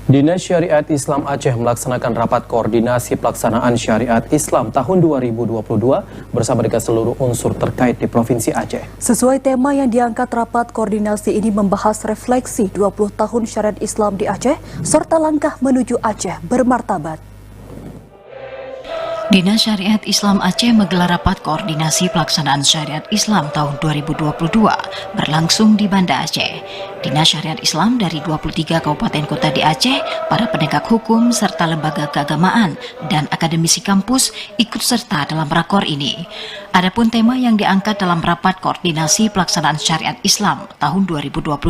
Dinas Syariat Islam Aceh melaksanakan rapat koordinasi pelaksanaan Syariat Islam tahun 2022 bersama dengan seluruh unsur terkait di Provinsi Aceh. Sesuai tema yang diangkat, rapat koordinasi ini membahas refleksi 20 tahun Syariat Islam di Aceh serta langkah menuju Aceh bermartabat. Dinas Syariat Islam Aceh menggelar rapat koordinasi pelaksanaan Syariat Islam tahun 2022 berlangsung di Banda Aceh. Dinas Syariat Islam dari 23 kabupaten kota di Aceh, para penegak hukum serta lembaga keagamaan dan akademisi kampus ikut serta dalam rakor ini. Adapun tema yang diangkat dalam rapat koordinasi pelaksanaan Syariat Islam tahun 2022,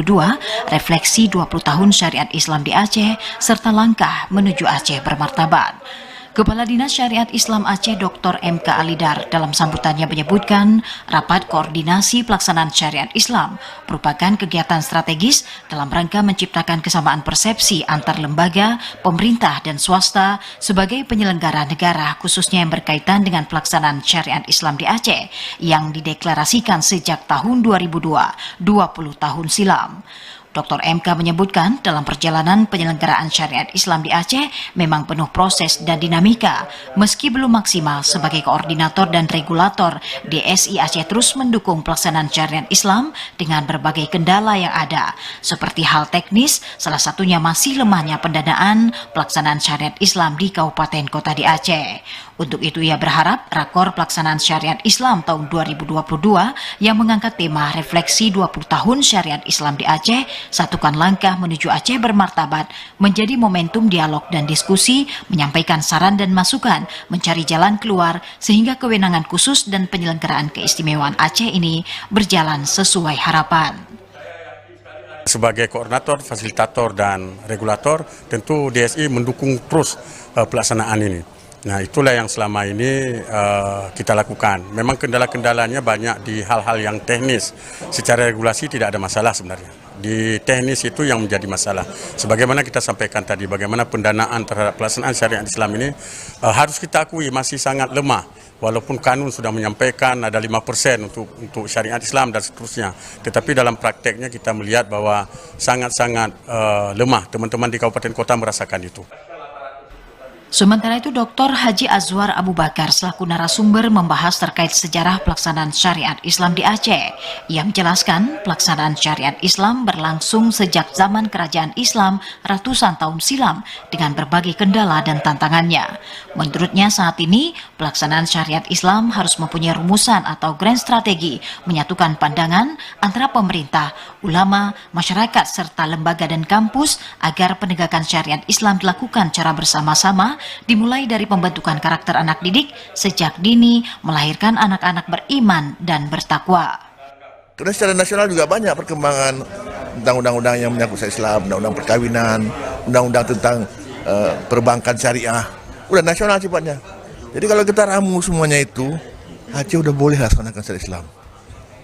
refleksi 20 tahun Syariat Islam di Aceh serta langkah menuju Aceh bermartabat. Kepala Dinas Syariat Islam Aceh Dr. MK Alidar dalam sambutannya menyebutkan rapat koordinasi pelaksanaan Syariat Islam merupakan kegiatan strategis dalam rangka menciptakan kesamaan persepsi antar lembaga, pemerintah dan swasta sebagai penyelenggara negara khususnya yang berkaitan dengan pelaksanaan Syariat Islam di Aceh yang dideklarasikan sejak tahun 2002, 20 tahun silam. Dr. MK menyebutkan dalam perjalanan penyelenggaraan Syariat Islam di Aceh memang penuh proses dan dinamika. Meski belum maksimal sebagai koordinator dan regulator, DSI Aceh terus mendukung pelaksanaan Syariat Islam dengan berbagai kendala yang ada. Seperti hal teknis, salah satunya masih lemahnya pendanaan pelaksanaan Syariat Islam di kabupaten kota di Aceh. Untuk itu ia berharap rakor pelaksanaan Syariat Islam tahun 2022 yang mengangkat tema refleksi 20 tahun Syariat Islam di Aceh, satukan langkah menuju Aceh bermartabat, menjadi momentum dialog dan diskusi, menyampaikan saran dan masukan, mencari jalan keluar sehingga kewenangan khusus dan penyelenggaraan keistimewaan Aceh ini berjalan sesuai harapan. Sebagai koordinator, fasilitator dan regulator, tentu DSI mendukung terus pelaksanaan ini. Nah, itulah yang selama ini kita lakukan. Memang kendala-kendalanya banyak di hal-hal yang teknis. Secara regulasi tidak ada masalah sebenarnya. Di teknis itu yang menjadi masalah. Sebagaimana kita sampaikan tadi, bagaimana pendanaan terhadap pelaksanaan Syariat Islam ini harus kita akui masih sangat lemah. Walaupun kanun sudah menyampaikan ada 5% untuk Syariat Islam dan seterusnya. Tetapi dalam prakteknya kita melihat bahwa sangat-sangat lemah. Teman-teman di kabupaten kota merasakan itu. Sementara itu, Dr. Haji Azwar Abu Bakar selaku narasumber membahas terkait sejarah pelaksanaan Syariat Islam di Aceh. Ia menjelaskan pelaksanaan Syariat Islam berlangsung sejak zaman kerajaan Islam ratusan tahun silam dengan berbagai kendala dan tantangannya. Menurutnya saat ini, pelaksanaan Syariat Islam harus mempunyai rumusan atau grand strategi menyatukan pandangan antara pemerintah, ulama, masyarakat, serta lembaga dan kampus agar penegakan Syariat Islam dilakukan secara bersama-sama, dimulai dari pembentukan karakter anak didik sejak dini, melahirkan anak-anak beriman dan bertakwa. Karena secara nasional juga banyak perkembangan tentang undang-undang yang menyangkut Islam, undang-undang perkawinan, undang-undang tentang perbankan syariah, udah nasional sifatnya. Jadi kalau kita ramu semuanya itu, Aceh udah boleh laksanakan syariat Islam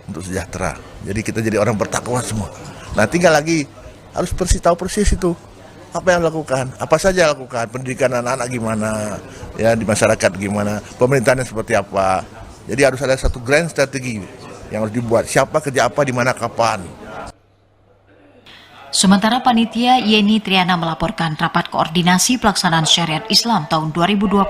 untuk sejahtera. Jadi kita jadi orang bertakwa semua. Nah, tinggal lagi harus tahu persis itu. Apa yang lakukan, apa saja lakukan, pendidikan anak-anak gimana, ya di masyarakat gimana, pemerintahannya seperti apa. Jadi harus ada satu grand strategi yang harus dibuat, siapa kerja apa, di mana, kapan. Sementara panitia Yeni Triana melaporkan rapat koordinasi pelaksanaan Syariat Islam tahun 2022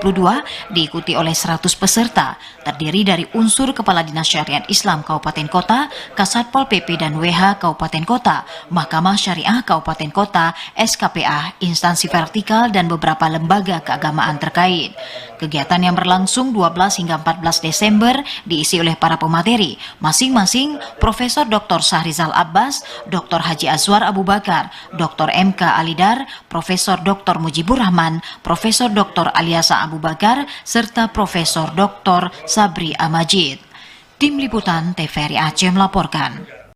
diikuti oleh 100 peserta, terdiri dari unsur Kepala Dinas Syariat Islam Kabupaten Kota, Kasatpol PP dan WH Kabupaten Kota, Mahkamah Syariah Kabupaten Kota, SKPA, instansi vertikal dan beberapa lembaga keagamaan terkait. Kegiatan yang berlangsung 12 hingga 14 Desember diisi oleh para pemateri, masing-masing Profesor Dr. Sahrizal Abbas, Dr. Haji Azwar Abu Bakar, Dr. MK Alidar, Profesor Dr. Mujibur Rahman, Profesor Dr. Aliasa Abu Bakar, serta Profesor Dr. Sabri Amajid. Tim Liputan TVRI Aceh melaporkan.